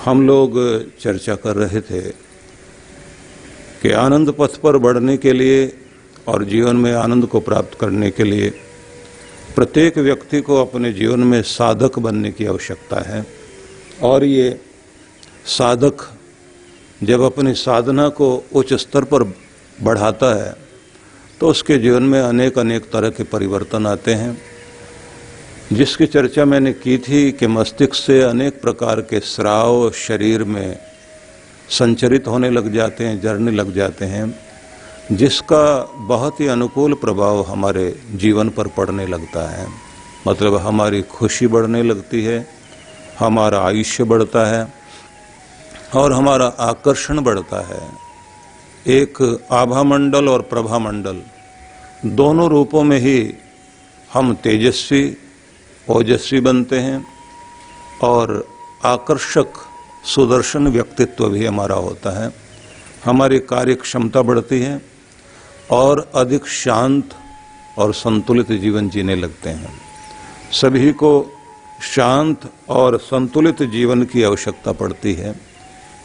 हम लोग चर्चा कर रहे थे कि आनंद पथ पर बढ़ने के लिए और जीवन में आनंद को प्राप्त करने के लिए प्रत्येक व्यक्ति को अपने जीवन में साधक बनने की आवश्यकता है। और ये साधक जब अपनी साधना को उच्च स्तर पर बढ़ाता है तो उसके जीवन में अनेक तरह के परिवर्तन आते हैं, जिसकी चर्चा मैंने की थी कि मस्तिष्क से अनेक प्रकार के स्राव शरीर में संचरित होने लग जाते हैं, जरने लग जाते हैं, जिसका बहुत ही अनुकूल प्रभाव हमारे जीवन पर पड़ने लगता है। मतलब हमारी खुशी बढ़ने लगती है, हमारा आयुष्य बढ़ता है और हमारा आकर्षण बढ़ता है। एक आभा मंडल और प्रभा मंडल दोनों रूपों में ही हम तेजस्वी ओजस्वी बनते हैं और आकर्षक सुदर्शन व्यक्तित्व भी हमारा होता है। हमारी कार्य क्षमता बढ़ती है और अधिक शांत और संतुलित जीवन जीने लगते हैं। सभी को शांत और संतुलित जीवन की आवश्यकता पड़ती है,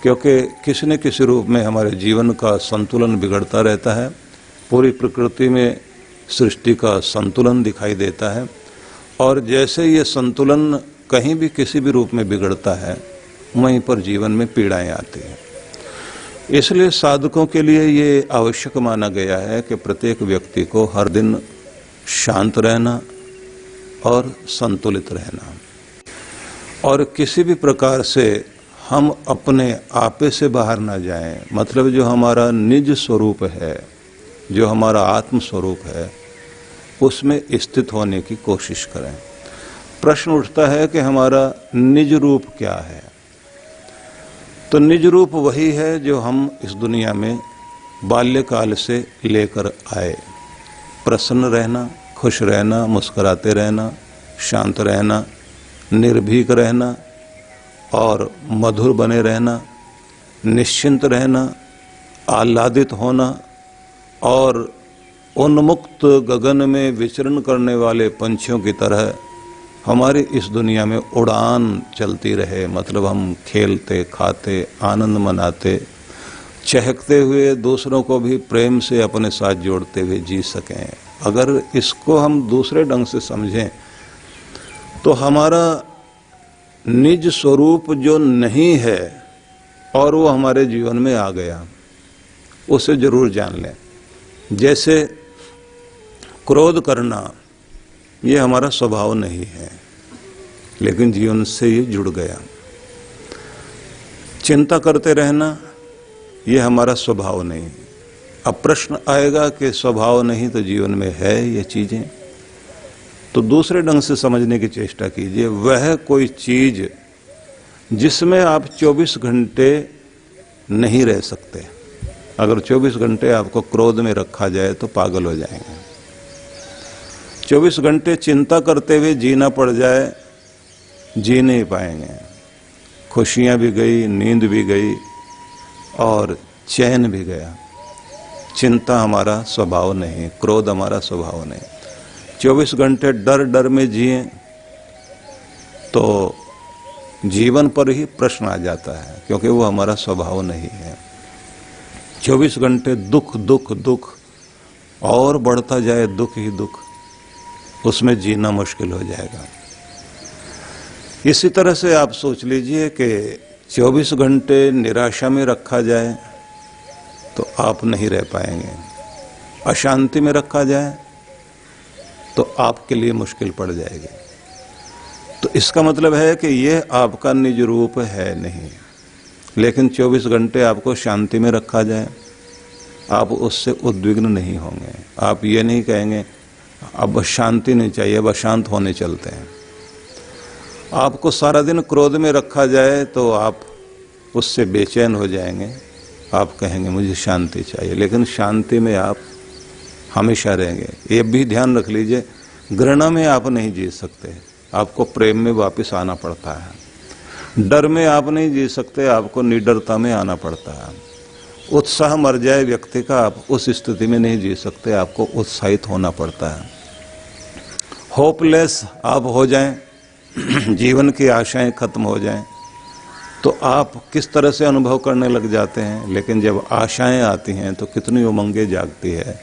क्योंकि किसी न किसी रूप में हमारे जीवन का संतुलन बिगड़ता रहता है। पूरी प्रकृति में सृष्टि का संतुलन दिखाई देता है और जैसे ये संतुलन कहीं भी किसी भी रूप में बिगड़ता है, वहीं पर जीवन में पीड़ाएं आती हैं। इसलिए साधकों के लिए ये आवश्यक माना गया है कि प्रत्येक व्यक्ति को हर दिन शांत रहना और संतुलित रहना, और किसी भी प्रकार से हम अपने आपे से बाहर ना जाएं। मतलब जो हमारा निज स्वरूप है, जो हमारा आत्म स्वरूप है, उसमें स्थित होने की कोशिश करें। प्रश्न उठता है कि हमारा निज रूप क्या है? तो निज रूप वही है जो हम इस दुनिया में बाल्यकाल से लेकर आए। प्रसन्न रहना, खुश रहना, मुस्कुराते रहना, शांत रहना, निर्भीक रहना और मधुर बने रहना, निश्चिंत रहना, आह्लादित होना और उन्मुक्त गगन में विचरण करने वाले पंछियों की तरह हमारी इस दुनिया में उड़ान चलती रहे। मतलब हम खेलते, खाते, आनंद मनाते, चहकते हुए दूसरों को भी प्रेम से अपने साथ जोड़ते हुए जी सकें। अगर इसको हम दूसरे ढंग से समझें तो हमारा निज स्वरूप जो नहीं है और वो हमारे जीवन में आ गया, उसे जरूर जान लें। जैसे क्रोध करना ये हमारा स्वभाव नहीं है, लेकिन जीवन से ये जुड़ गया। चिंता करते रहना ये हमारा स्वभाव नहीं। अब प्रश्न आएगा कि स्वभाव नहीं तो जीवन में है ये चीजें, तो दूसरे ढंग से समझने की चेष्टा कीजिए। वह कोई चीज जिसमें आप 24 घंटे नहीं रह सकते। अगर 24 घंटे आपको क्रोध में रखा जाए तो पागल हो जाएंगे। 24 घंटे चिंता करते हुए जीना पड़ जाए, जी नहीं पाएंगे। खुशियां भी गई, नींद भी गई और चैन भी गया। चिंता हमारा स्वभाव नहीं, क्रोध हमारा स्वभाव नहीं। 24 घंटे डर डर में जिए तो जीवन पर ही प्रश्न आ जाता है, क्योंकि वो हमारा स्वभाव नहीं है। 24 घंटे दुख दुख दुख और बढ़ता जाए दुख ही दुख, उसमें जीना मुश्किल हो जाएगा। इसी तरह से आप सोच लीजिए कि 24 घंटे निराशा में रखा जाए तो आप नहीं रह पाएंगे। अशांति में रखा जाए तो आपके लिए मुश्किल पड़ जाएगी। तो इसका मतलब है कि यह आपका निज रूप है नहीं। लेकिन 24 घंटे आपको शांति में रखा जाए, आप उससे उद्विग्न नहीं होंगे। आप ये नहीं कहेंगे अब शांति नहीं चाहिए, अब अशांत होने चलते हैं। आपको सारा दिन क्रोध में रखा जाए तो आप उससे बेचैन हो जाएंगे। आप कहेंगे मुझे शांति चाहिए, लेकिन शांति में आप हमेशा रहेंगे। ये भी ध्यान रख लीजिए, घृणा में आप नहीं जी सकते, आपको प्रेम में वापस आना पड़ता है। डर में आप नहीं जी सकते, आपको निडरता में आना पड़ता है। उत्साह मर जाए व्यक्ति का, आप उस स्थिति में नहीं जी सकते, आपको उत्साहित होना पड़ता है। होपलेस आप हो जाएं, जीवन की आशाएं खत्म हो जाएं, तो आप किस तरह से अनुभव करने लग जाते हैं। लेकिन जब आशाएं आती हैं तो कितनी उमंगें जागती है।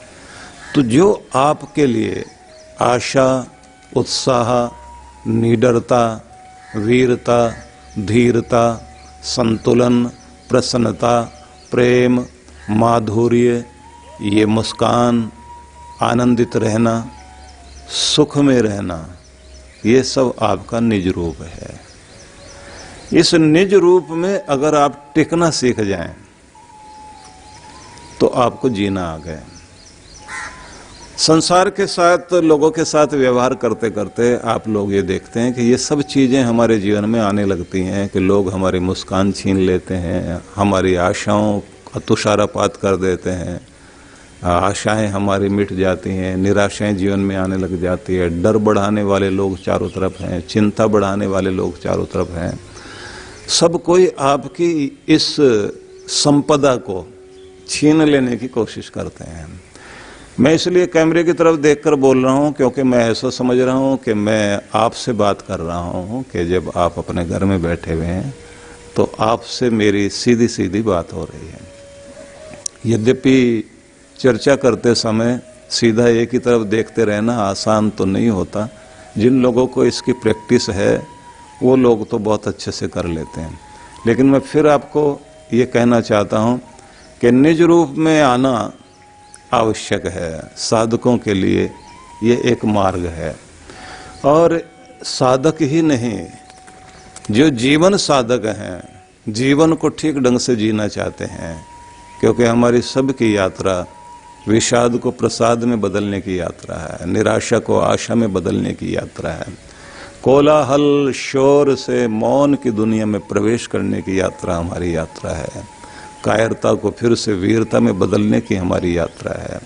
तो जो आपके लिए आशा, उत्साह, निडरता, वीरता, धीरता, संतुलन, प्रसन्नता, प्रेम, माधुर्य, ये मुस्कान, आनंदित रहना, सुख में रहना, ये सब आपका निज रूप है। इस निज रूप में अगर आप टिकना सीख जाएं तो आपको जीना आ गया। संसार के साथ, लोगों के साथ व्यवहार करते करते आप लोग ये देखते हैं कि ये सब चीजें हमारे जीवन में आने लगती हैं कि लोग हमारी मुस्कान छीन लेते हैं, हमारी आशाओं का तुषारपात कर देते हैं, आशाएं हमारी मिट जाती हैं, निराशाएं जीवन में आने लग जाती है, डर बढ़ाने वाले लोग चारों तरफ हैं, चिंता बढ़ाने वाले लोग चारों तरफ हैं। सब कोई आपकी इस संपदा को छीन लेने की कोशिश करते हैं। मैं इसलिए कैमरे की तरफ देखकर बोल रहा हूं क्योंकि मैं ऐसा समझ रहा हूं कि मैं आपसे बात कर रहा हूं कि जब आप अपने घर में बैठे हुए हैं तो आपसे मेरी सीधी सीधी बात हो रही है। यद्यपि चर्चा करते समय सीधा एक ही तरफ देखते रहना आसान तो नहीं होता। जिन लोगों को इसकी प्रैक्टिस है वो लोग तो बहुत अच्छे से कर लेते हैं। लेकिन मैं फिर आपको ये कहना चाहता हूँ कि निज रूप में आना आवश्यक है। साधकों के लिए ये एक मार्ग है। और साधक ही नहीं, जो जीवन साधक हैं, जीवन को ठीक ढंग से जीना चाहते हैं, क्योंकि हमारी सबकी यात्रा विषाद को प्रसाद में बदलने की यात्रा है, निराशा को आशा में बदलने की यात्रा है, कोलाहल शोर से मौन की दुनिया में प्रवेश करने की यात्रा हमारी यात्रा है, कायरता को फिर से वीरता में बदलने की हमारी यात्रा है,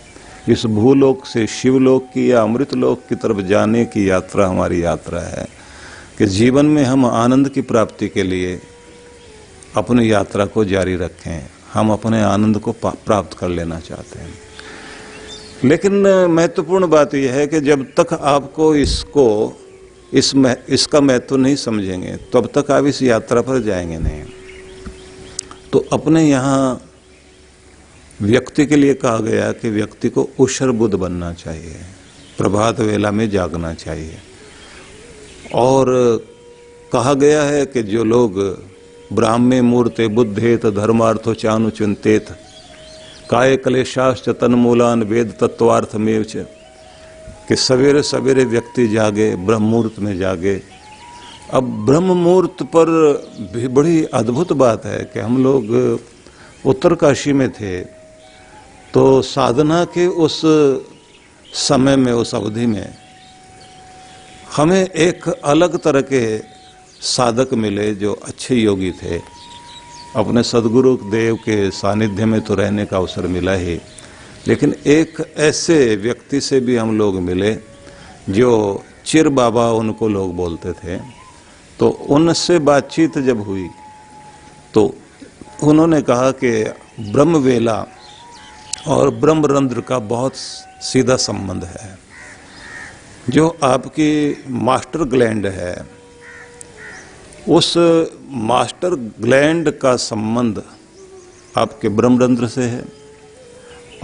इस भूलोक से शिवलोक की या अमृतलोक की तरफ जाने की यात्रा हमारी यात्रा है कि जीवन में हम आनंद की प्राप्ति के लिए अपनी यात्रा को जारी रखें। हम अपने आनंद को प्राप्त कर लेना चाहते हैं। लेकिन महत्वपूर्ण बात यह है कि जब तक आपको इसका महत्व नहीं समझेंगे तब तक आप इस यात्रा पर जाएंगे नहीं। तो अपने यहाँ व्यक्ति के लिए कहा गया कि व्यक्ति को उषर बुद्ध बनना चाहिए, प्रभात वेला में जागना चाहिए। और कहा गया है कि जो लोग ब्राह्मे मूर्ते बुद्धेत धर्मार्थो चानु चिंतेत काय क्लेशाश्च तन्मूलान वेद तत्वार्थमेव च, कि सवेरे सवेरे व्यक्ति जागे, ब्रह्म मुहूर्त में जागे। अब ब्रह्म मुहूर्त पर भी बड़ी अद्भुत बात है कि हम लोग उत्तरकाशी में थे तो साधना के उस समय में, उस अवधि में हमें एक अलग तरह के साधक मिले जो अच्छे योगी थे। अपने सदगुरु देव के सानिध्य में तो रहने का अवसर मिला ही, लेकिन एक ऐसे व्यक्ति से भी हम लोग मिले जो चिर बाबा उनको लोग बोलते थे। तो उनसे बातचीत जब हुई तो उन्होंने कहा कि ब्रह्म वेला और ब्रह्मरंध्र का बहुत सीधा संबंध है। जो आपकी मास्टर ग्लैंड है, उस मास्टर ग्लैंड का संबंध आपके ब्रह्मरंध्र से है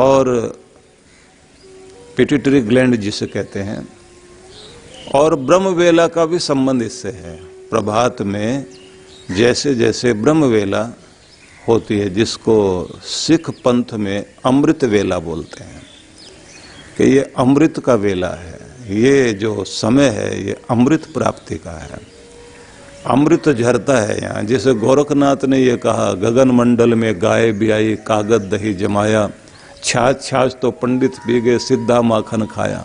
और पिट्यूटरी ग्लैंड जिसे कहते हैं, और ब्रह्मवेला का भी संबंध इससे है। प्रभात में जैसे जैसे ब्रह्मवेला होती है, जिसको सिख पंथ में अमृत वेला बोलते हैं कि ये अमृत का वेला है, ये जो समय है ये अमृत प्राप्ति का है। अमृत झरता है यहाँ। जैसे गोरखनाथ ने ये कहा, गगन मंडल में गाय बियाई कागज दही जमाया, छाछ छाछ तो पंडित पी गए सिद्धा माखन खाया।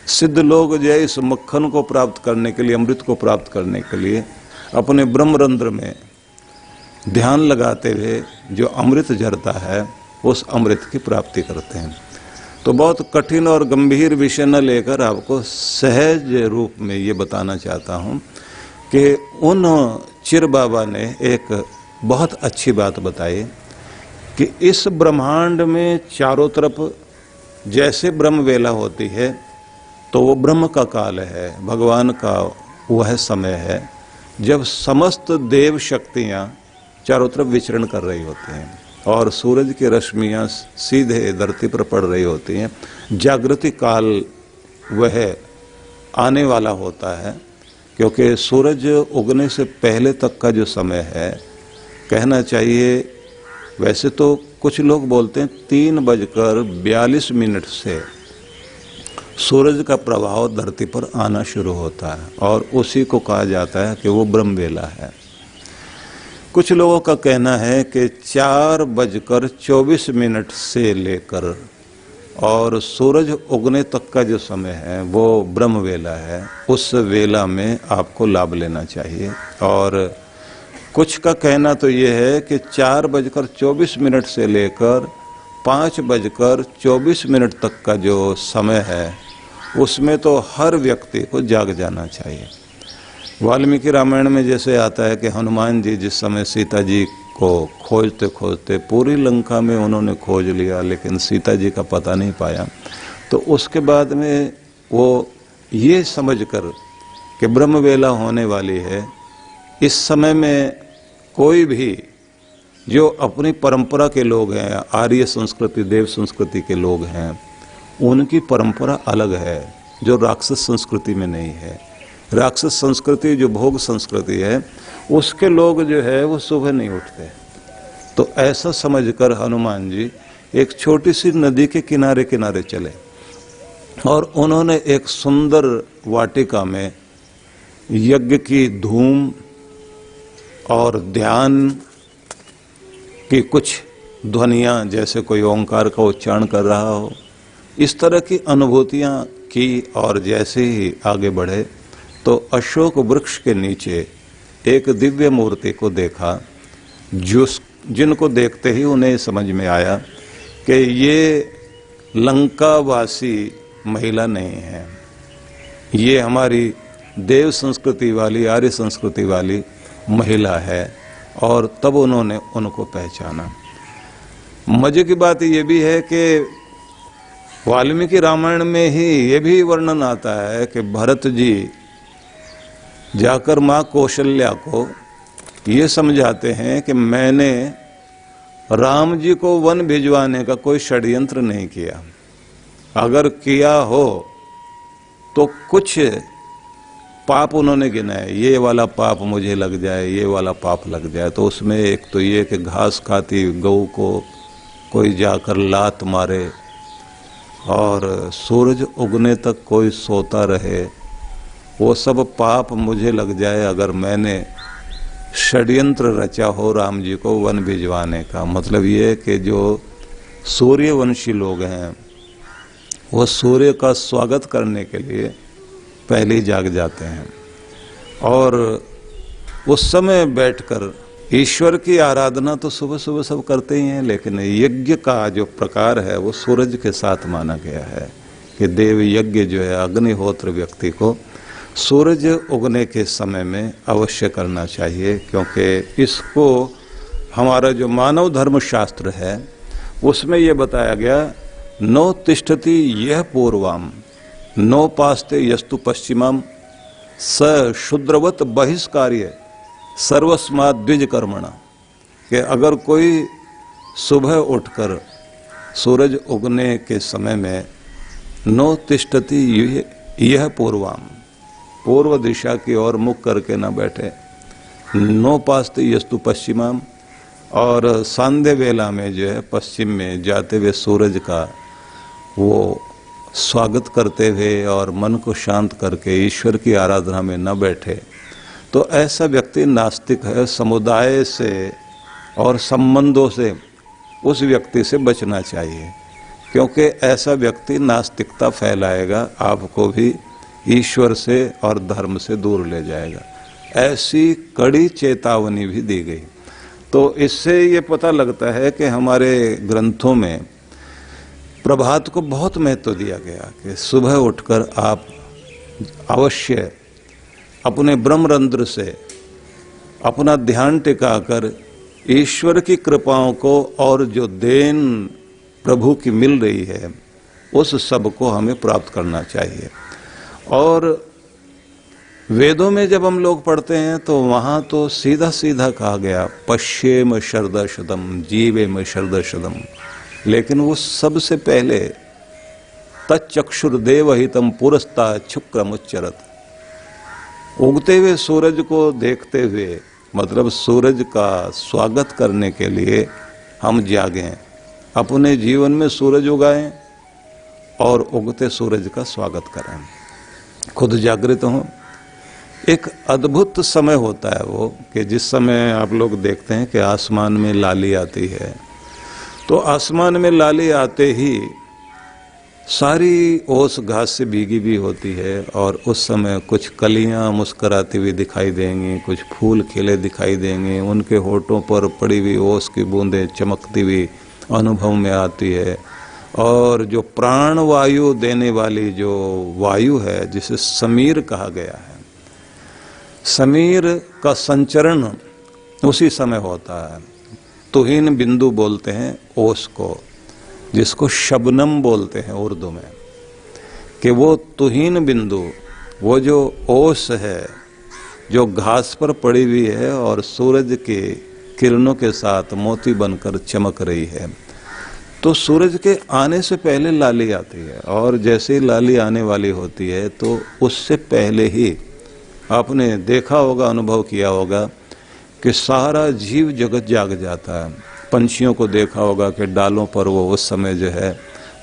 सिद्ध लोग जो है इस मक्खन को प्राप्त करने के लिए, अमृत को प्राप्त करने के लिए अपने ब्रह्मरंध्र में ध्यान लगाते हुए जो अमृत झरता है उस अमृत की प्राप्ति करते हैं। तो बहुत कठिन और गंभीर विषय न लेकर आपको सहज रूप में ये बताना चाहता हूँ कि उन चिर बाबा ने एक बहुत अच्छी बात बताई कि इस ब्रह्मांड में चारों तरफ जैसे ब्रह्म वेला होती है तो वो ब्रह्म का काल है, भगवान का वह समय है जब समस्त देव शक्तियाँ चारों तरफ विचरण कर रही होती हैं और सूरज की रश्मियाँ सीधे धरती पर पड़ रही होती हैं। जागृति काल वह आने वाला होता है, क्योंकि सूरज उगने से पहले तक का जो समय है, कहना चाहिए वैसे तो कुछ लोग बोलते हैं 3:42 से सूरज का प्रभाव धरती पर आना शुरू होता है और उसी को कहा जाता है कि वो ब्रह्मवेला है। कुछ लोगों का कहना है कि 4:24 से लेकर और सूरज उगने तक का जो समय है वो ब्रह्मवेला है। उस वेला में आपको लाभ लेना चाहिए। और कुछ का कहना तो ये है कि 4:24 से लेकर 5:24 तक का जो समय है उसमें तो हर व्यक्ति को जाग जाना चाहिए। वाल्मीकि रामायण में जैसे आता है कि हनुमान जी जिस समय सीता जी को खोजते खोजते पूरी लंका में उन्होंने खोज लिया, लेकिन सीता जी का पता नहीं पाया, तो उसके बाद में वो ये समझकर कि ब्रह्मवेला होने वाली है, इस समय में कोई भी जो अपनी परंपरा के लोग हैं, आर्य संस्कृति देव संस्कृति के लोग हैं, उनकी परंपरा अलग है जो राक्षस संस्कृति में नहीं है। राक्षस संस्कृति जो भोग संस्कृति है, उसके लोग जो है वो सुबह नहीं उठते। तो ऐसा समझकर हनुमान जी एक छोटी सी नदी के किनारे किनारे चले और उन्होंने एक सुंदर वाटिका में यज्ञ की धूम और ध्यान की कुछ ध्वनियाँ, जैसे कोई ओंकार का उच्चारण कर रहा हो, इस तरह की अनुभूतियाँ की। और जैसे ही आगे बढ़े तो अशोक वृक्ष के नीचे एक दिव्य मूर्ति को देखा, जिनको देखते ही उन्हें समझ में आया कि ये लंकावासी महिला नहीं है, ये हमारी देव संस्कृति वाली आर्य संस्कृति वाली महिला है। और तब उन्होंने उनको पहचाना। मजे की बात ये भी है कि वाल्मीकि रामायण में ही ये भी वर्णन आता है कि भरत जी जाकर माँ कौशल्या को ये समझाते हैं कि मैंने राम जी को वन भिजवाने का कोई षड्यंत्र नहीं किया, अगर किया हो तो कुछ पाप उन्होंने गिनाए, ये वाला पाप मुझे लग जाए, ये वाला पाप लग जाए। तो उसमें एक तो ये कि घास खाती गऊ को कोई जाकर लात मारे और सूरज उगने तक कोई सोता रहे, वो सब पाप मुझे लग जाए अगर मैंने षड्यंत्र रचा हो राम जी को वन भिजवाने का। मतलब ये कि जो सूर्यवंशी लोग हैं वो सूर्य का स्वागत करने के लिए पहले ही जाग जाते हैं और उस समय बैठकर ईश्वर की आराधना तो सुबह सुबह सब करते ही हैं, लेकिन यज्ञ का जो प्रकार है वो सूरज के साथ माना गया है कि देव यज्ञ जो है अग्निहोत्र व्यक्ति को सूरज उगने के समय में अवश्य करना चाहिए, क्योंकि इसको हमारा जो मानव धर्म शास्त्र है उसमें ये बताया गया, नो तिष्ठति यह पूर्वाम नो पास्ते यस्तु पश्चिमम स शूद्रवत बहिष्कार्य सर्वस्मात् द्विज कर्मणा, कि अगर कोई सुबह उठकर सूरज उगने के समय में नो तिष्ठति यह पूर्वाम, पूर्व दिशा की ओर मुख करके न बैठे, नो पास्ते यस्तु पश्चिमाम, और सांध्य वेला में जो है पश्चिम में जाते हुए सूरज का वो स्वागत करते हुए और मन को शांत करके ईश्वर की आराधना में न बैठे, तो ऐसा व्यक्ति नास्तिक है। समुदाय से और संबंधों से उस व्यक्ति से बचना चाहिए, क्योंकि ऐसा व्यक्ति नास्तिकता फैलाएगा, आपको भी ईश्वर से और धर्म से दूर ले जाएगा। ऐसी कड़ी चेतावनी भी दी गई। तो इससे ये पता लगता है कि हमारे ग्रंथों में प्रभात को बहुत महत्व दिया गया कि सुबह उठकर आप अवश्य अपने ब्रह्मरंध्र से अपना ध्यान टिकाकर ईश्वर की कृपाओं को और जो देन प्रभु की मिल रही है उस सब को हमें प्राप्त करना चाहिए। और वेदों में जब हम लोग पढ़ते हैं तो वहां तो सीधा सीधा कहा गया पश्येम शरदशतम जीवेम शरदशतम, लेकिन वो सबसे पहले तच्चक्षुर्देवहितम पुरस्ता शुक्रमुच्चरत, उगते हुए सूरज को देखते हुए, मतलब सूरज का स्वागत करने के लिए हम जागें, अपने जीवन में सूरज उगाएं और उगते सूरज का स्वागत करें, खुद जागृत हों। एक अद्भुत समय होता है वो कि जिस समय आप लोग देखते हैं कि आसमान में लाली आती है, तो आसमान में लाली आते ही सारी ओस घास से भीगी भी होती है और उस समय कुछ कलियां मुस्कराती हुई दिखाई देंगी, कुछ फूल खिले दिखाई देंगे, उनके होठों पर पड़ी हुई ओस की बूंदें चमकती हुई अनुभव में आती है। और जो प्राण वायु देने वाली जो वायु है जिसे समीर कहा गया है, समीर का संचरण उसी समय होता है। तुहीन बिंदु बोलते हैं ओस को, जिसको शबनम बोलते हैं उर्दू में, कि वो तुहीन बिंदु, वो जो ओस है जो घास पर पड़ी हुई है और सूरज के किरणों के साथ मोती बनकर चमक रही है, तो सूरज के आने से पहले लाली आती है। और जैसे ही लाली आने वाली होती है तो उससे पहले ही आपने देखा होगा, अनुभव किया होगा कि सारा जीव जगत जाग जाता है। पंछियों को देखा होगा कि डालों पर वो उस समय जो है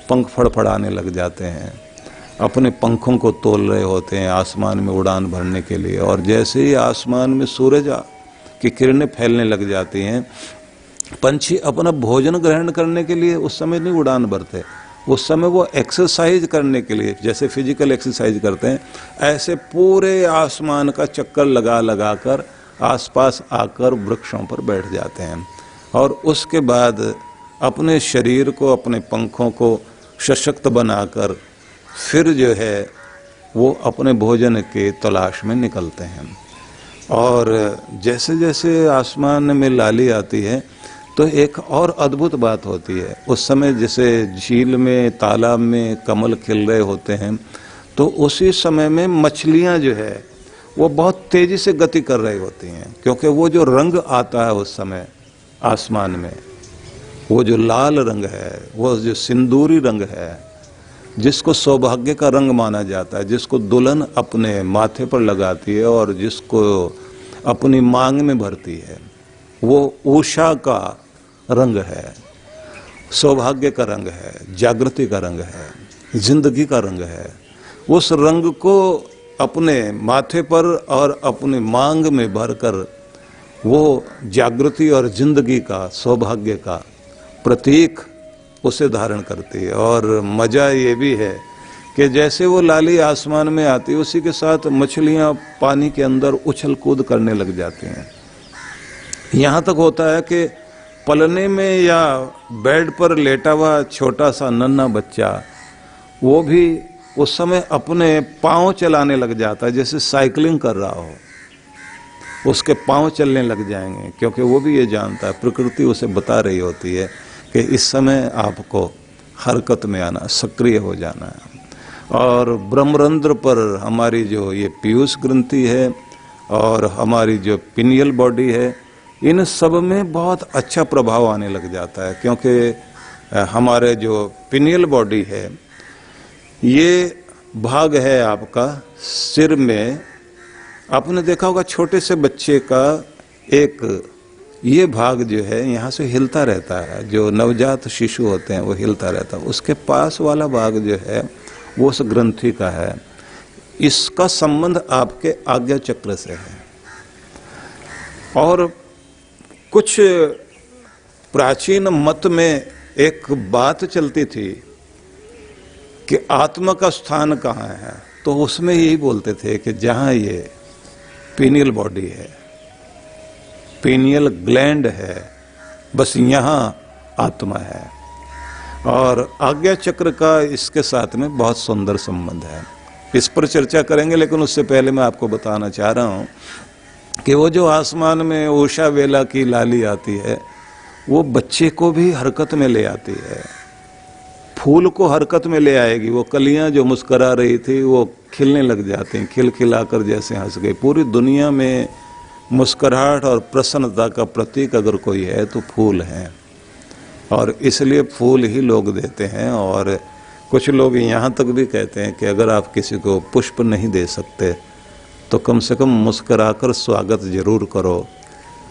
पंख फड़फड़ाने लग जाते हैं, अपने पंखों को तोल रहे होते हैं आसमान में उड़ान भरने के लिए। और जैसे ही आसमान में सूरज की किरणें फैलने लग जाती हैं, पंछी अपना भोजन ग्रहण करने के लिए उस समय नहीं उड़ान भरते, उस समय वो एक्सरसाइज करने के लिए, जैसे फिजिकल एक्सरसाइज करते हैं, ऐसे पूरे आसमान का चक्कर लगा लगा कर आसपास आकर वृक्षों पर बैठ जाते हैं और उसके बाद अपने शरीर को, अपने पंखों को सशक्त बनाकर फिर जो है वो अपने भोजन के तलाश में निकलते हैं। और जैसे जैसे आसमान में लाली आती है तो एक और अद्भुत बात होती है, उस समय जैसे झील में, तालाब में कमल खिल रहे होते हैं, तो उसी समय में मछलियां जो है वो बहुत तेजी से गति कर रही होती हैं, क्योंकि वो जो रंग आता है उस समय आसमान में, वो जो लाल रंग है, वो जो सिंदूरी रंग है, जिसको सौभाग्य का रंग माना जाता है, जिसको दुल्हन अपने माथे पर लगाती है और जिसको अपनी मांग में भरती है, वो उषा का रंग है, सौभाग्य का रंग है, जागृति का रंग है, जिंदगी का रंग है। उस रंग को अपने माथे पर और अपने मांग में भरकर वो जागृति और जिंदगी का, सौभाग्य का प्रतीक उसे धारण करती है। और मजा ये भी है कि जैसे वो लाली आसमान में आती है, उसी के साथ मछलियां पानी के अंदर उछल कूद करने लग जाती हैं। यहाँ तक होता है कि पलने में या बेड पर लेटा हुआ छोटा सा नन्हा बच्चा, वो भी उस समय अपने पांव चलाने लग जाता है, जैसे साइकिलिंग कर रहा हो, उसके पांव चलने लग जाएंगे, क्योंकि वो भी ये जानता है, प्रकृति उसे बता रही होती है कि इस समय आपको हरकत में आना, सक्रिय हो जाना है। और ब्रह्मरंध्र पर हमारी जो ये पीयूष ग्रंथि है और हमारी जो पिनियल बॉडी है, इन सब में बहुत अच्छा प्रभाव आने लग जाता है, क्योंकि हमारे जो पिनियल बॉडी है, ये भाग है आपका सिर में। आपने देखा होगा छोटे से बच्चे का एक ये भाग जो है यहाँ से हिलता रहता है, जो नवजात शिशु होते हैं वो हिलता रहता है, उसके पास वाला भाग जो है वो उस ग्रंथि का है। इसका संबंध आपके आज्ञा चक्र से है। और कुछ प्राचीन मत में एक बात चलती थी कि आत्मा का स्थान कहाँ है, तो उसमें यही बोलते थे कि जहाँ ये पीनियल बॉडी है, पीनियल ग्लैंड है, बस यहाँ आत्मा है। और आज्ञा चक्र का इसके साथ में बहुत सुंदर संबंध है, इस पर चर्चा करेंगे। लेकिन उससे पहले मैं आपको बताना चाह रहा हूँ कि वो जो आसमान में उषा वेला की लाली आती है, वो बच्चे को भी हरकत में ले आती है। फूल को हरकत में ले आएगी। वो कलियां जो मुस्करा रही थी वो खिलने लग जाती हैं, खिलखिलाकर जैसे हंस गई। पूरी दुनिया में मुस्कुराहट और प्रसन्नता का प्रतीक अगर कोई है तो फूल है, और इसलिए फूल ही लोग देते हैं। और कुछ लोग यहाँ तक भी कहते हैं कि अगर आप किसी को पुष्प नहीं दे सकते तो कम से कम मुस्कुराकर स्वागत जरूर करो,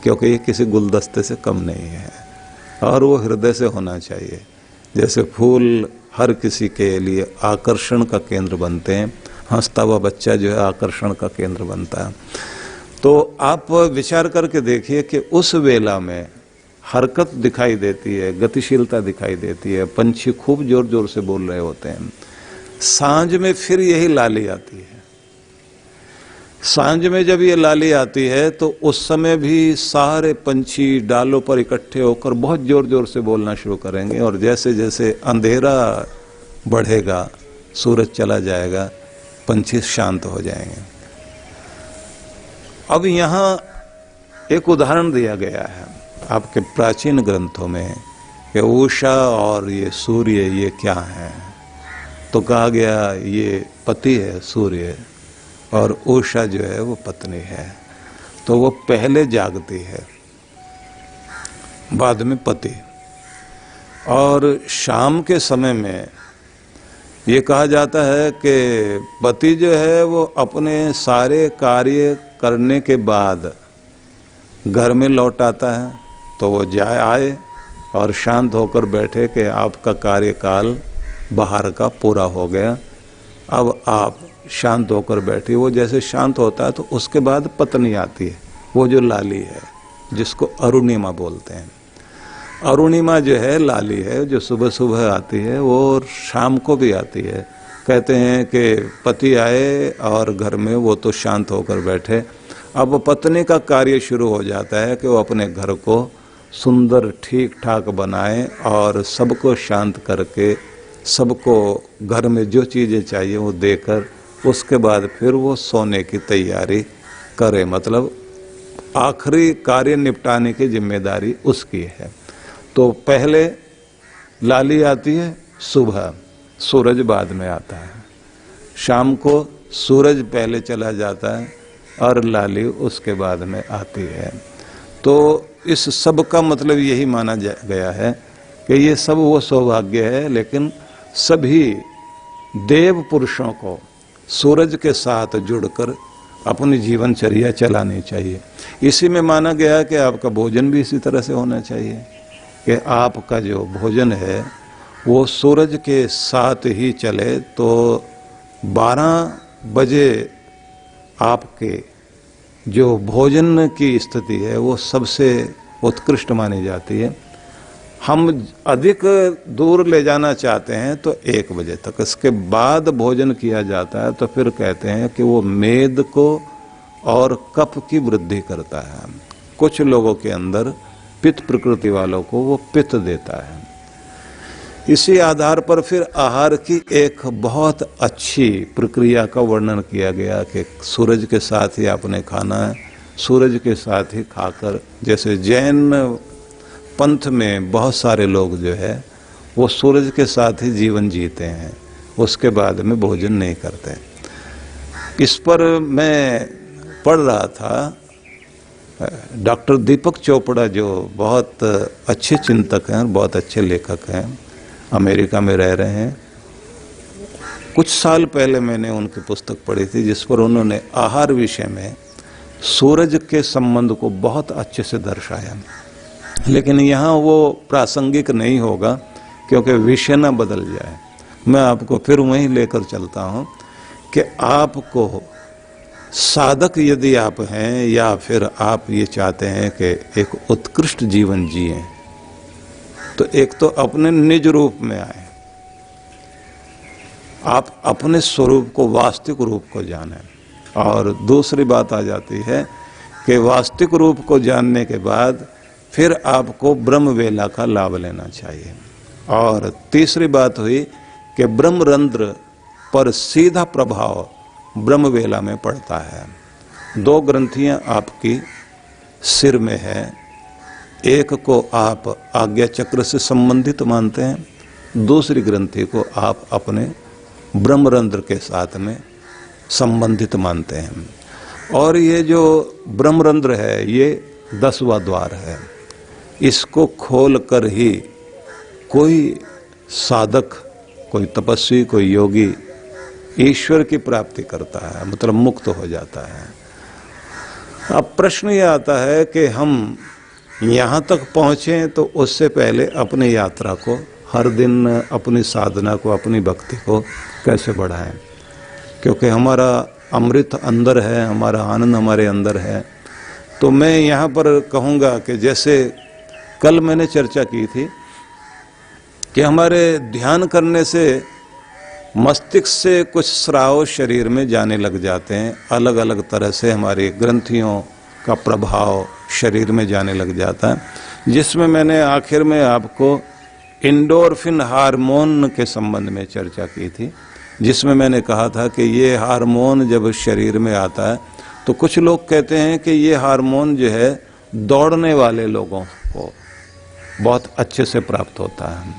क्योंकि ये किसी गुलदस्ते से कम नहीं है और वो हृदय से होना चाहिए। जैसे फूल हर किसी के लिए आकर्षण का केंद्र बनते हैं, हंसता हुआ बच्चा जो है आकर्षण का केंद्र बनता है। तो आप विचार करके देखिए कि उस वेला में हरकत दिखाई देती है, गतिशीलता दिखाई देती है, पंछी खूब जोर जोर से बोल रहे होते हैं। सांझ में फिर यही लाली आती है। सांझ में जब ये लाली आती है तो उस समय भी सारे पंछी डालों पर इकट्ठे होकर बहुत जोर जोर से बोलना शुरू करेंगे, और जैसे जैसे अंधेरा बढ़ेगा, सूरज चला जाएगा, पंछी शांत हो जाएंगे। अब यहाँ एक उदाहरण दिया गया है आपके प्राचीन ग्रंथों में कि उषा और ये सूर्य ये क्या है। तो कहा गया ये पति है सूर्य, और उषा जो है वो पत्नी है। तो वो पहले जागती है, बाद में पति। और शाम के समय में ये कहा जाता है कि पति जो है वो अपने सारे कार्य करने के बाद घर में लौट आता है, तो वो आए और शांत होकर बैठे कि आपका कार्यकाल बाहर का पूरा हो गया, अब आप शांत होकर बैठी। वो जैसे शांत होता है तो उसके बाद पत्नी आती है, वो जो लाली है जिसको अरुणिमा बोलते हैं। अरुणिमा जो है लाली है, जो सुबह सुबह आती है, वो शाम को भी आती है। कहते हैं कि पति आए और घर में वो तो शांत होकर बैठे, अब पत्नी का कार्य शुरू हो जाता है कि वो अपने घर को सुंदर ठीक ठाक बनाए और सबको शांत करके, सबको घर में जो चीज़ें चाहिए वो देकर उसके बाद फिर वो सोने की तैयारी करे। मतलब आखिरी कार्य निपटाने की जिम्मेदारी उसकी है। तो पहले लाली आती है सुबह, सूरज बाद में आता है। शाम को सूरज पहले चला जाता है और लाली उसके बाद में आती है। तो इस सब का मतलब यही माना गया है कि ये सब वो सौभाग्य है, लेकिन सभी देव पुरुषों को सूरज के साथ जुड़कर अपनी जीवनचर्या चलानी चाहिए। इसी में माना गया कि आपका भोजन भी इसी तरह से होना चाहिए कि आपका जो भोजन है वो सूरज के साथ ही चले। तो 12 बजे आपके जो भोजन की स्थिति है वो सबसे उत्कृष्ट मानी जाती है। हम अधिक दूर ले जाना चाहते हैं तो 1 बजे तक, इसके बाद भोजन किया जाता है तो फिर कहते हैं कि वो मेद को और कफ की वृद्धि करता है। कुछ लोगों के अंदर पित्त प्रकृति वालों को वो पित्त देता है। इसी आधार पर फिर आहार की एक बहुत अच्छी प्रक्रिया का वर्णन किया गया कि सूरज के साथ ही आपने खाना है, सूरज के साथ ही खाकर। जैसे जैन पंथ में बहुत सारे लोग जो है वो सूरज के साथ ही जीवन जीते हैं, उसके बाद में भोजन नहीं करते। इस पर मैं पढ़ रहा था, डॉक्टर दीपक चोपड़ा जो बहुत अच्छे चिंतक हैं, बहुत अच्छे लेखक हैं, अमेरिका में रह रहे हैं। कुछ साल पहले मैंने उनकी पुस्तक पढ़ी थी जिस पर उन्होंने आहार विषय में सूरज के संबंध को बहुत अच्छे से दर्शाया। लेकिन यहाँ वो प्रासंगिक नहीं होगा क्योंकि विषय न बदल जाए। मैं आपको फिर वहीं लेकर चलता हूँ कि आपको साधक यदि आप हैं या फिर आप ये चाहते हैं कि एक उत्कृष्ट जीवन जिएं, तो एक तो अपने निज रूप में आए, आप अपने स्वरूप को, वास्तविक रूप को जानें। और दूसरी बात आ जाती है कि वास्तविक रूप को जानने के बाद फिर आपको ब्रह्म वेला का लाभ लेना चाहिए। और तीसरी बात हुई कि ब्रह्मरंध्र पर सीधा प्रभाव ब्रह्म वेला में पड़ता है। 2 ग्रंथियां आपकी सिर में है, एक को आप आज्ञा चक्र से संबंधित मानते हैं, दूसरी ग्रंथि को आप अपने ब्रह्मरंध्र के साथ में संबंधित मानते हैं। और ये जो ब्रह्मरंध्र है ये 10वां द्वार है। इसको खोल कर ही कोई साधक, कोई तपस्वी, कोई योगी ईश्वर की प्राप्ति करता है, मतलब मुक्त हो जाता है। अब प्रश्न ये आता है कि हम यहाँ तक पहुँचें तो उससे पहले अपनी यात्रा को, हर दिन अपनी साधना को, अपनी भक्ति को कैसे बढ़ाएं, क्योंकि हमारा अमृत अंदर है, हमारा आनंद हमारे अंदर है। तो मैं यहाँ पर कहूँगा कि जैसे कल मैंने चर्चा की थी कि हमारे ध्यान करने से मस्तिष्क से कुछ स्राव शरीर में जाने लग जाते हैं, अलग अलग तरह से हमारी ग्रंथियों का प्रभाव शरीर में जाने लग जाता है, जिसमें मैंने आखिर में आपको एंडोर्फिन हार्मोन के संबंध में चर्चा की थी, जिसमें मैंने कहा था कि ये हार्मोन जब शरीर में आता है तो कुछ लोग कहते हैं कि ये हार्मोन जो है दौड़ने वाले लोगों को बहुत अच्छे से प्राप्त होता है।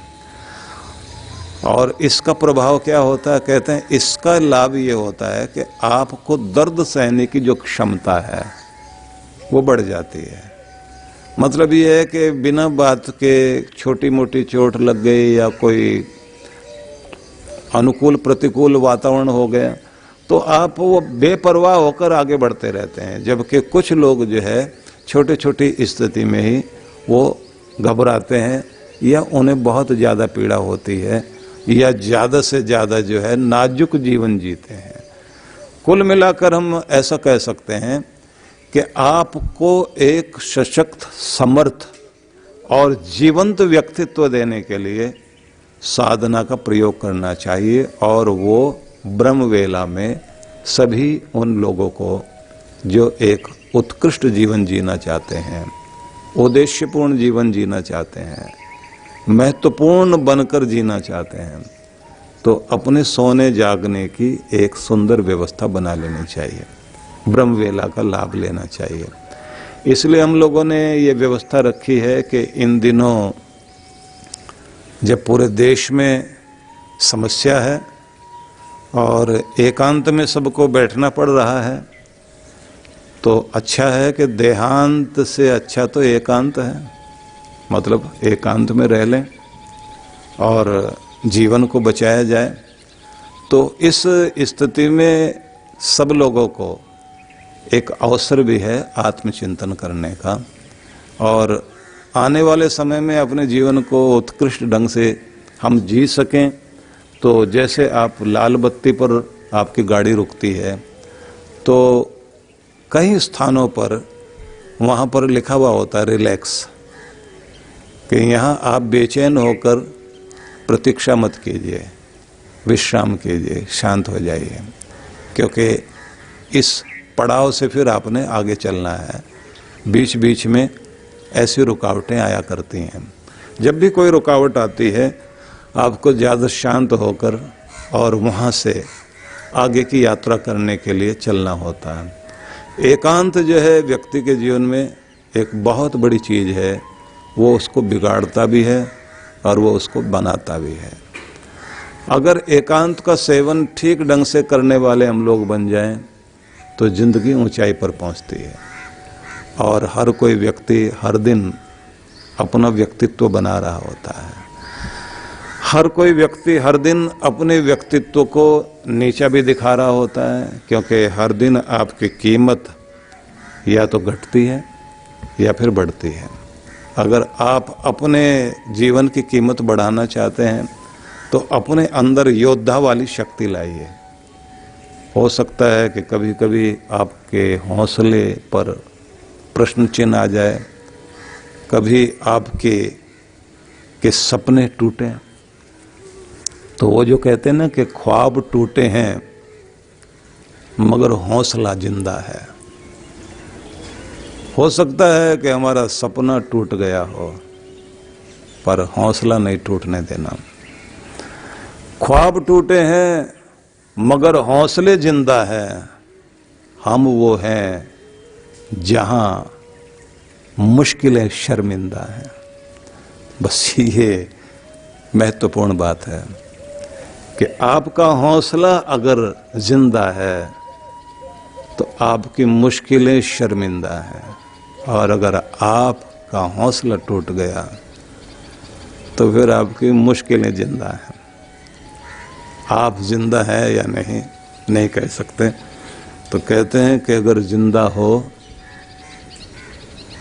और इसका प्रभाव क्या होता है, कहते हैं इसका लाभ ये होता है कि आपको दर्द सहने की जो क्षमता है वो बढ़ जाती है। मतलब ये है कि बिना बात के छोटी मोटी चोट लग गई या कोई अनुकूल प्रतिकूल वातावरण हो गया तो आप वो बेपरवाह होकर आगे बढ़ते रहते हैं, जबकि कुछ लोग जो है छोटी छोटी स्थिति में ही वो घबराते हैं या उन्हें बहुत ज़्यादा पीड़ा होती है या ज़्यादा से ज़्यादा जो है नाजुक जीवन जीते हैं। कुल मिलाकर हम ऐसा कह सकते हैं कि आपको एक सशक्त, समर्थ और जीवंत व्यक्तित्व देने के लिए साधना का प्रयोग करना चाहिए। और वो ब्रह्मवेला में सभी उन लोगों को जो एक उत्कृष्ट जीवन जीना चाहते हैं, उद्देश्यपूर्ण जीवन जीना चाहते हैं, महत्वपूर्ण बनकर जीना चाहते हैं, तो अपने सोने जागने की एक सुंदर व्यवस्था बना लेनी चाहिए, ब्रह्मवेला का लाभ लेना चाहिए। इसलिए हम लोगों ने ये व्यवस्था रखी है कि इन दिनों जब पूरे देश में समस्या है और एकांत में सबको बैठना पड़ रहा है, तो अच्छा है कि देहांत से अच्छा तो एकांत है, मतलब एकांत में रह लें और जीवन को बचाया जाए। तो इस स्थिति में सब लोगों को एक अवसर भी है आत्मचिंतन करने का, और आने वाले समय में अपने जीवन को उत्कृष्ट ढंग से हम जी सकें। तो जैसे आप लाल बत्ती पर आपकी गाड़ी रुकती है तो कई स्थानों पर वहाँ पर लिखा हुआ होता है रिलैक्स, कि यहाँ आप बेचैन होकर प्रतीक्षा मत कीजिए, विश्राम कीजिए, शांत हो जाइए, क्योंकि इस पड़ाव से फिर आपने आगे चलना है। बीच बीच में ऐसी रुकावटें आया करती हैं। जब भी कोई रुकावट आती है आपको ज़्यादा शांत होकर और वहाँ से आगे की यात्रा करने के लिए चलना होता है। एकांत जो है व्यक्ति के जीवन में एक बहुत बड़ी चीज़ है, वो उसको बिगाड़ता भी है और वो उसको बनाता भी है। अगर एकांत का सेवन ठीक ढंग से करने वाले हम लोग बन जाएं तो जिंदगी ऊंचाई पर पहुंचती है। और हर कोई व्यक्ति हर दिन अपना व्यक्तित्व बना रहा होता है। हर कोई व्यक्ति हर दिन अपने व्यक्तित्व को नीचा भी दिखा रहा होता है, क्योंकि हर दिन आपकी कीमत या तो घटती है या फिर बढ़ती है। अगर आप अपने जीवन की कीमत बढ़ाना चाहते हैं तो अपने अंदर योद्धा वाली शक्ति लाइए। हो सकता है कि कभी कभी आपके हौसले पर प्रश्न चिन्ह आ जाए, कभी आपके सपने टूटे, तो वो जो कहते हैं ना कि ख्वाब टूटे हैं मगर हौसला जिंदा है। हो सकता है कि हमारा सपना टूट गया हो पर हौसला नहीं टूटने देना। ख्वाब टूटे हैं मगर हौसले जिंदा है। हम वो हैं जहां मुश्किलें शर्मिंदा हैं। बस ये महत्वपूर्ण बात है कि आपका हौसला अगर जिंदा है तो आपकी मुश्किलें शर्मिंदा हैं, और अगर आपका हौसला टूट गया तो फिर आपकी मुश्किलें जिंदा हैं। आप जिंदा है या नहीं कह सकते। तो कहते हैं कि अगर जिंदा हो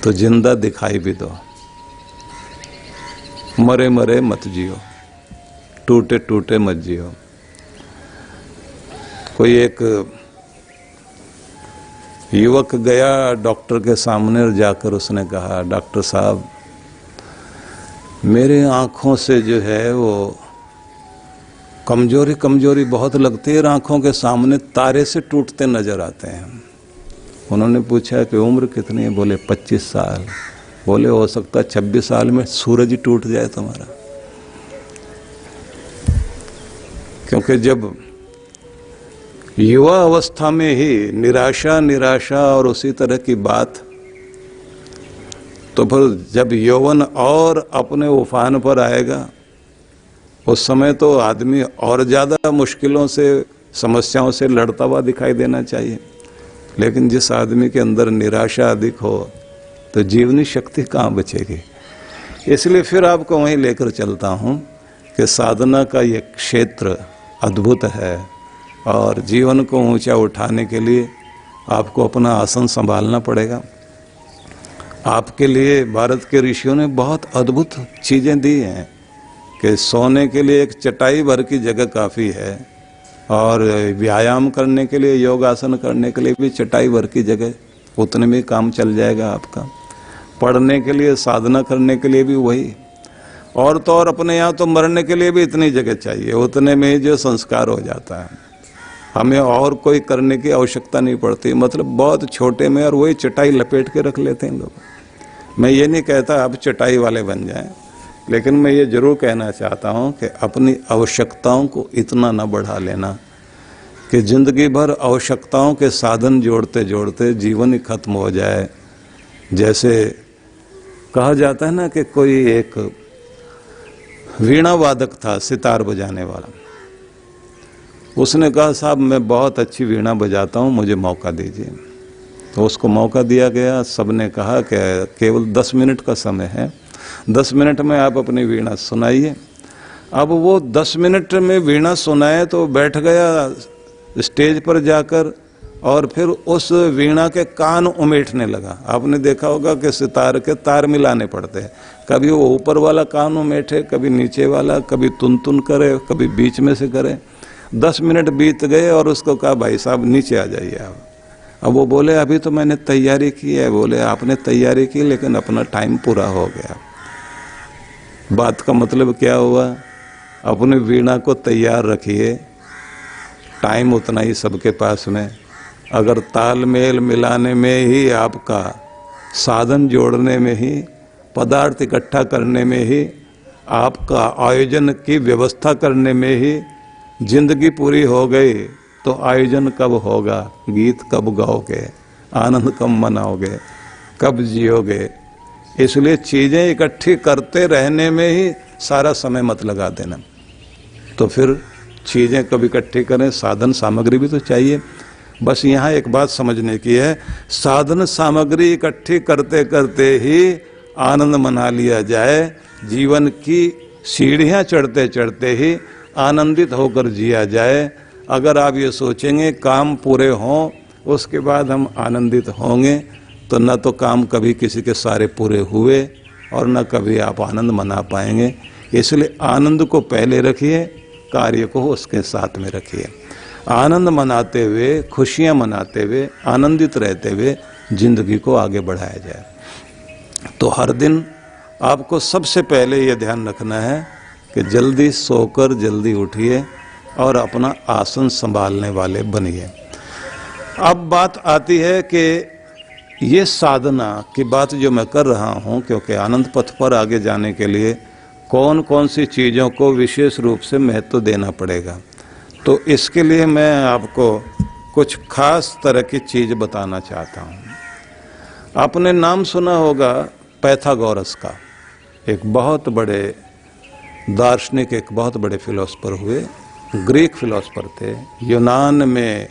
तो जिंदा दिखाई भी दो, मरे मरे मत जियो, टूटे टूटे मत जियो। कोई एक युवक गया डॉक्टर के सामने और जाकर उसने कहा, डॉक्टर साहब मेरे आँखों से जो है वो कमजोरी बहुत लगती है, आँखों के सामने तारे से टूटते नजर आते हैं। उन्होंने पूछा कि उम्र कितनी है? बोले 25 साल। बोले हो सकता 26 साल में सूरज ही टूट जाए तुम्हारा। क्योंकि जब युवा अवस्था में ही निराशा और उसी तरह की बात, तो फिर जब यौवन और अपने उफान पर आएगा उस समय तो आदमी और ज़्यादा मुश्किलों से, समस्याओं से लड़ता हुआ दिखाई देना चाहिए। लेकिन जिस आदमी के अंदर निराशा अधिक हो तो जीवनी शक्ति कहाँ बचेगी। इसलिए फिर आपको वहीं लेकर चलता हूँ कि साधना का ये क्षेत्र अद्भुत है, और जीवन को ऊंचा उठाने के लिए आपको अपना आसन संभालना पड़ेगा। आपके लिए भारत के ऋषियों ने बहुत अद्भुत चीज़ें दी हैं कि सोने के लिए एक चटाई भर की जगह काफ़ी है, और व्यायाम करने के लिए, योगासन करने के लिए भी चटाई भर की जगह, उतने में काम चल जाएगा आपका। पढ़ने के लिए, साधना करने के लिए भी वही, और तो और अपने यहाँ तो मरने के लिए भी इतनी जगह चाहिए, उतने में ही जो संस्कार हो जाता है। हमें और कोई करने की आवश्यकता नहीं पड़ती, मतलब बहुत छोटे में और वही चटाई लपेट के रख लेते हैं लोग। मैं ये नहीं कहता आप चटाई वाले बन जाएं, लेकिन मैं ये जरूर कहना चाहता हूँ कि अपनी आवश्यकताओं को इतना न बढ़ा लेना कि जिंदगी भर आवश्यकताओं के साधन जोड़ते जोड़ते जीवन ही खत्म हो जाए। जैसे कहा जाता है ना कि कोई एक वीणा वादक था, सितार बजाने वाला। उसने कहा साहब मैं बहुत अच्छी वीणा बजाता हूँ, मुझे मौका दीजिए। तो उसको मौका दिया गया। सबने कहा कि केवल 10 मिनट का समय है, 10 मिनट में आप अपनी वीणा सुनाइए। अब वो 10 मिनट में वीणा सुनाए तो बैठ गया स्टेज पर जाकर, और फिर उस वीणा के कान उमेटने लगा। आपने देखा होगा कि सितार के तार मिलाने पड़ते हैं, कभी वो ऊपर वाला कान उमेटे, कभी नीचे वाला, कभी तुन तुन करे, कभी बीच में से करे। 10 मिनट बीत गए और उसको कहा भाई साहब नीचे आ जाइए आप। अब वो बोले अभी तो मैंने तैयारी की है। बोले आपने तैयारी की लेकिन अपना टाइम पूरा हो गया। बात का मतलब क्या हुआ? अपने वीणा को तैयार रखिए, टाइम उतना ही सबके पास में। अगर तालमेल मिलाने में ही, आपका साधन जोड़ने में ही, पदार्थ इकट्ठा करने में ही, आपका आयोजन की व्यवस्था करने में ही जिंदगी पूरी हो गई तो आयोजन कब होगा, गीत कब गाओगे, आनंद कब मनाओगे, कब जियोगे। इसलिए चीज़ें इकट्ठी करते रहने में ही सारा समय मत लगा देना। तो फिर चीज़ें कब इकट्ठी करें, साधन सामग्री भी तो चाहिए। बस यहाँ एक बात समझने की है, साधन सामग्री इकट्ठी करते करते ही आनंद मना लिया जाए। जीवन की सीढ़ियाँ चढ़ते चढ़ते ही आनंदित होकर जिया जाए। अगर आप ये सोचेंगे काम पूरे हों उसके बाद हम आनंदित होंगे, तो न तो काम कभी किसी के सारे पूरे हुए और न कभी आप आनंद मना पाएंगे। इसलिए आनंद को पहले रखिए, कार्य को उसके साथ में रखिए। आनंद मनाते हुए, खुशियाँ मनाते हुए, आनंदित रहते हुए जिंदगी को आगे बढ़ाया जाए। तो हर दिन आपको सबसे पहले ये ध्यान रखना है कि जल्दी सोकर जल्दी उठिए और अपना आसन संभालने वाले बनिए। अब बात आती है कि ये साधना की बात जो मैं कर रहा हूँ, क्योंकि आनंद पथ पर आगे जाने के लिए कौन कौन सी चीज़ों को विशेष रूप से महत्व देना पड़ेगा, तो इसके लिए मैं आपको कुछ खास तरह की चीज़ बताना चाहता हूँ। आपने नाम सुना होगा पैथागोरस का, एक बहुत बड़े दार्शनिक एक बहुत बड़े फिलोसफर हुए, ग्रीक फिलोसफर थे। यूनान में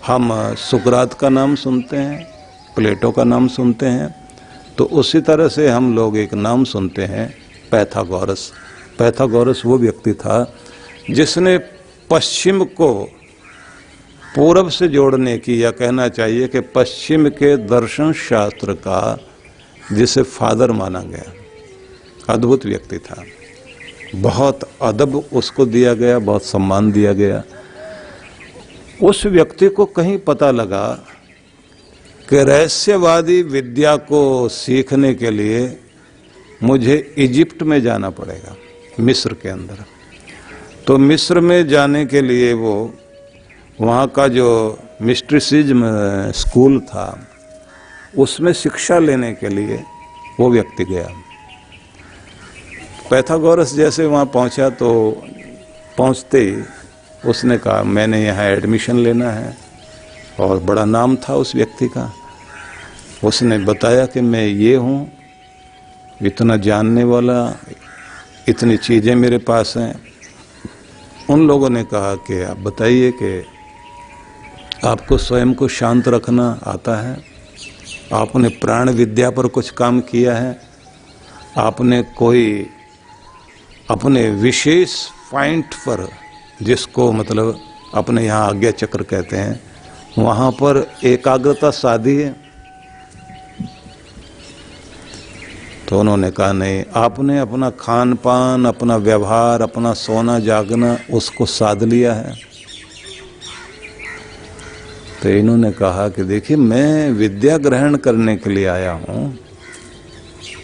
हम सुकरात का नाम सुनते हैं, प्लेटो का नाम सुनते हैं, तो उसी तरह से हम लोग एक नाम सुनते हैं, पैथागोरस। पैथागोरस वो व्यक्ति था जिसने पश्चिम को पूरब से जोड़ने की, या कहना चाहिए कि पश्चिम के दर्शन शास्त्र का जिसे फादर माना गया, अद्भुत व्यक्ति था। बहुत अदब उसको दिया गया, बहुत सम्मान दिया गया। उस व्यक्ति को कहीं पता लगा कि रहस्यवादी विद्या को सीखने के लिए मुझे इजिप्ट में जाना पड़ेगा, मिस्र के अंदर। तो मिस्र में जाने के लिए वो वहाँ का जो मिस्टिसिज्म स्कूल था उसमें शिक्षा लेने के लिए वो व्यक्ति गया। पैथागोरस जैसे वहाँ पहुँचा तो पहुँचते ही उसने कहा मैंने यहाँ एडमिशन लेना है, और बड़ा नाम था उस व्यक्ति का। उसने बताया कि मैं ये हूँ, इतना जानने वाला, इतनी चीज़ें मेरे पास हैं। उन लोगों ने कहा कि आप बताइए कि आपको स्वयं को शांत रखना आता है, आपने प्राण विद्या पर कुछ काम किया है, आपने कोई अपने विशेष पॉइंट पर, जिसको मतलब अपने यहाँ आज्ञा चक्र कहते हैं, वहाँ पर एकाग्रता साधी है? तो उन्होंने कहा नहीं, आपने अपना खान पान, अपना व्यवहार, अपना सोना जागना उसको साध लिया है। तो इन्होंने कहा कि देखिए मैं विद्या ग्रहण करने के लिए आया हूँ,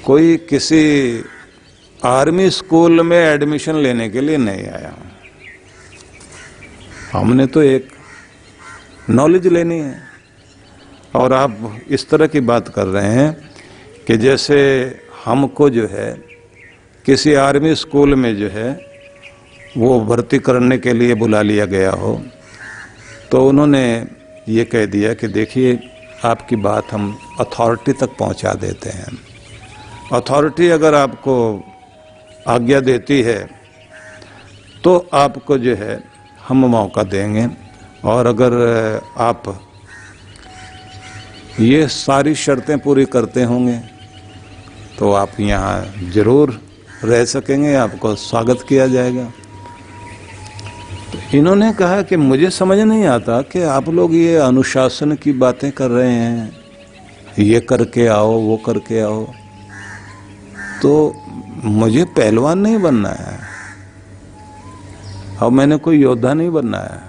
कोई किसी आर्मी स्कूल में एडमिशन लेने के लिए नहीं आया हूँ। हमने तो एक नॉलेज लेनी है। और आप इस तरह की बात कर रहे हैं कि जैसे हमको जो है किसी आर्मी स्कूल में जो है वो भर्ती करने के लिए बुला लिया गया हो। तो उन्होंने ये कह दिया कि देखिए आपकी बात हम अथॉरिटी तक पहुंचा देते हैं। अथॉरिटी अगर आपको आज्ञा देती है तो आपको जो है हम मौका देंगे, और अगर आप ये सारी शर्तें पूरी करते होंगे तो आप यहाँ जरूर रह सकेंगे, आपको स्वागत किया जाएगा। तो इन्होंने कहा कि मुझे समझ नहीं आता कि आप लोग ये अनुशासन की बातें कर रहे हैं, ये करके आओ वो करके आओ, तो मुझे पहलवान नहीं बनना है और मैंने कोई योद्धा नहीं बनना है,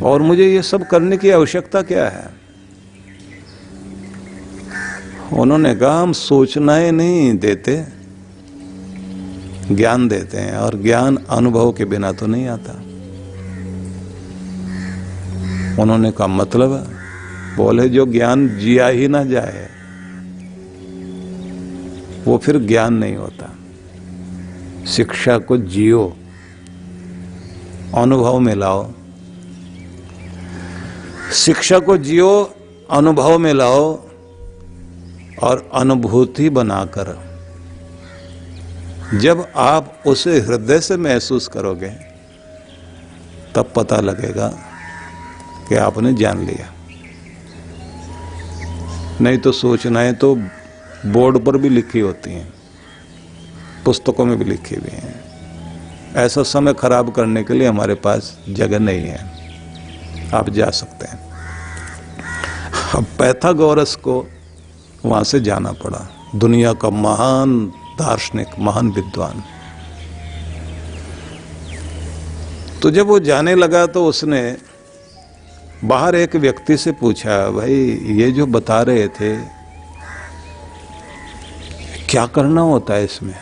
और मुझे ये सब करने की आवश्यकता क्या है? उन्होंने कहा हम सूचनाएं नहीं देते, ज्ञान देते हैं, और ज्ञान अनुभव के बिना तो नहीं आता। उन्होंने कहा मतलब? बोले जो ज्ञान जिया ही ना जाए वो फिर ज्ञान नहीं होता। शिक्षा को जियो, अनुभव में लाओ। शिक्षा को जियो, अनुभव में लाओ, और अनुभूति बनाकर जब आप उसे हृदय से महसूस करोगे तब पता लगेगा कि आपने जान लिया। नहीं तो सूचनाएं तो बोर्ड पर भी लिखी होती हैं, पुस्तकों में भी लिखी हुई हैं। ऐसा समय खराब करने के लिए हमारे पास जगह नहीं है, आप जा सकते हैं। अब पैथागोरस को वहां से जाना पड़ा, दुनिया का महान दार्शनिक, महान विद्वान। तो जब वो जाने लगा तो उसने बाहर एक व्यक्ति से पूछा, भाई ये जो बता रहे थे क्या करना होता है इसमें,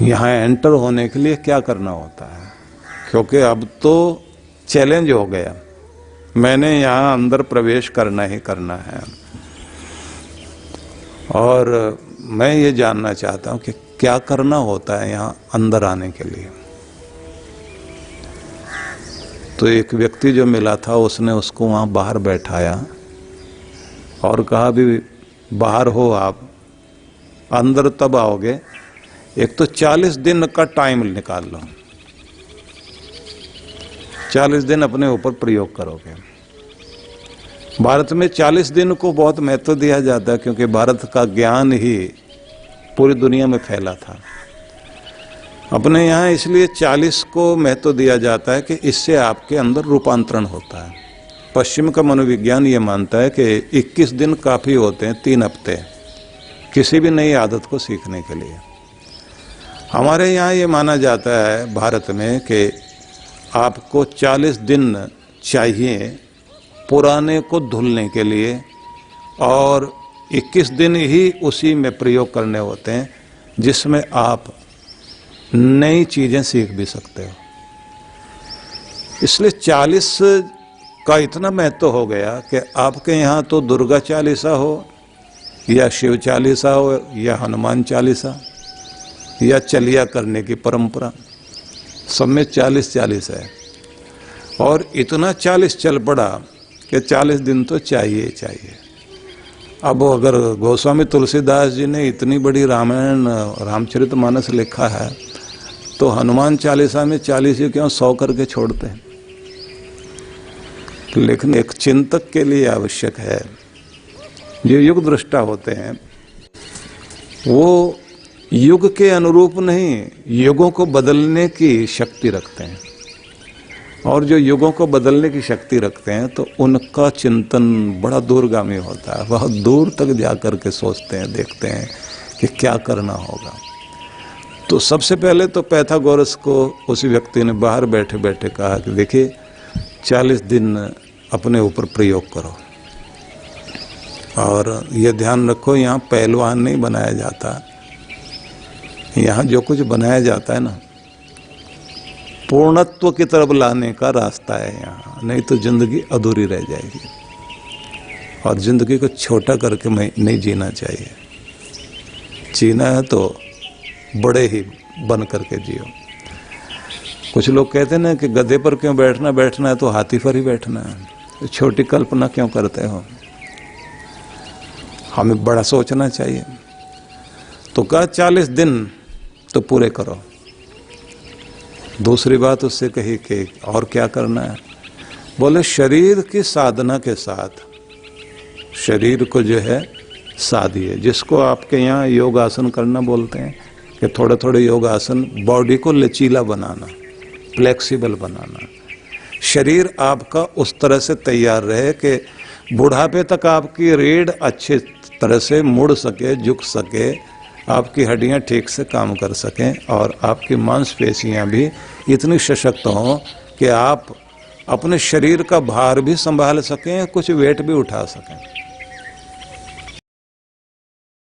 यहाँ एंटर होने के लिए क्या करना होता है? क्योंकि अब तो चैलेंज हो गया, मैंने यहाँ अंदर प्रवेश करना ही करना है, और मैं ये जानना चाहता हूँ कि क्या करना होता है यहाँ अंदर आने के लिए। तो एक व्यक्ति जो मिला था उसने उसको वहाँ बाहर बैठाया और कहा भी बाहर हो आप, अंदर तब आओगे, एक तो 40 दिन का टाइम निकाल लो, 40 दिन अपने ऊपर प्रयोग करोगे। भारत में 40 दिन को बहुत महत्व दिया जाता है, क्योंकि भारत का ज्ञान ही पूरी दुनिया में फैला था। अपने यहाँ इसलिए 40 को महत्व दिया जाता है कि इससे आपके अंदर रूपांतरण होता है। पश्चिम का मनोविज्ञान ये मानता है कि 21 दिन काफ़ी होते हैं, 3 हफ्ते, किसी भी नई आदत को सीखने के लिए। हमारे यहाँ ये माना जाता है भारत में कि आपको 40 दिन चाहिए पुराने को धुलने के लिए, और 21 दिन ही उसी में प्रयोग करने होते हैं, जिसमें आप नई चीज़ें सीख भी सकते हो। इसलिए 40 का इतना महत्व हो गया कि आपके यहाँ तो दुर्गा चालीसा हो या शिव चालीसा हो या हनुमान चालीसा या चलिया करने की परंपरा, सब में 40 है। और इतना 40 चल पड़ा कि 40 दिन तो चाहिए ही चाहिए। अब अगर गोस्वामी तुलसीदास जी ने इतनी बड़ी रामायण रामचरितमानस लिखा है, तो हनुमान चालीसा में 40 ही क्यों 100 करके छोड़ते हैं। लेकिन एक चिंतक के लिए आवश्यक है, जो युग दृष्टा होते हैं, वो युग के अनुरूप नहीं, युगों को बदलने की शक्ति रखते हैं। और जो युगों को बदलने की शक्ति रखते हैं, तो उनका चिंतन बड़ा दूरगामी होता है। बहुत दूर तक जाकर के सोचते हैं, देखते हैं कि क्या करना होगा। तो सबसे पहले तो पैथागोरस को उस व्यक्ति ने बाहर बैठे बैठे कहा कि देखिए 40 दिन अपने ऊपर प्रयोग करो, और ये ध्यान रखो यहाँ पहलवान नहीं बनाया जाता, यहाँ जो कुछ बनाया जाता है ना, पूर्णत्व की तरफ लाने का रास्ता है यहाँ, नहीं तो जिंदगी अधूरी रह जाएगी। और जिंदगी को छोटा करके नहीं जीना चाहिए, जीना है तो बड़े ही बन करके जियो। कुछ लोग कहते हैं ना कि गधे पर क्यों बैठना है तो हाथी पर ही बैठना है, तो छोटी कल्पना क्यों करते हो। हमें बड़ा सोचना चाहिए। तो कहा 40 दिन तो पूरे करो। दूसरी बात उससे कही कि और क्या करना है, बोले शरीर की साधना के साथ शरीर को जो है साधिए, जिसको आपके यहाँ योगासन करना बोलते हैं, कि थोड़े थोड़े योगासन, बॉडी को लचीला बनाना, फ्लेक्सिबल बनाना, शरीर आपका उस तरह से तैयार रहे कि बुढ़ापे तक आपकी रीढ़ अच्छी तरह से मुड़ सके, झुक सके, आपकी हड्डियां ठीक से काम कर सकें, और आपकी मांसपेशियां भी इतनी सशक्त हों कि आप अपने शरीर का भार भी संभाल सकें, कुछ वेट भी उठा सकें।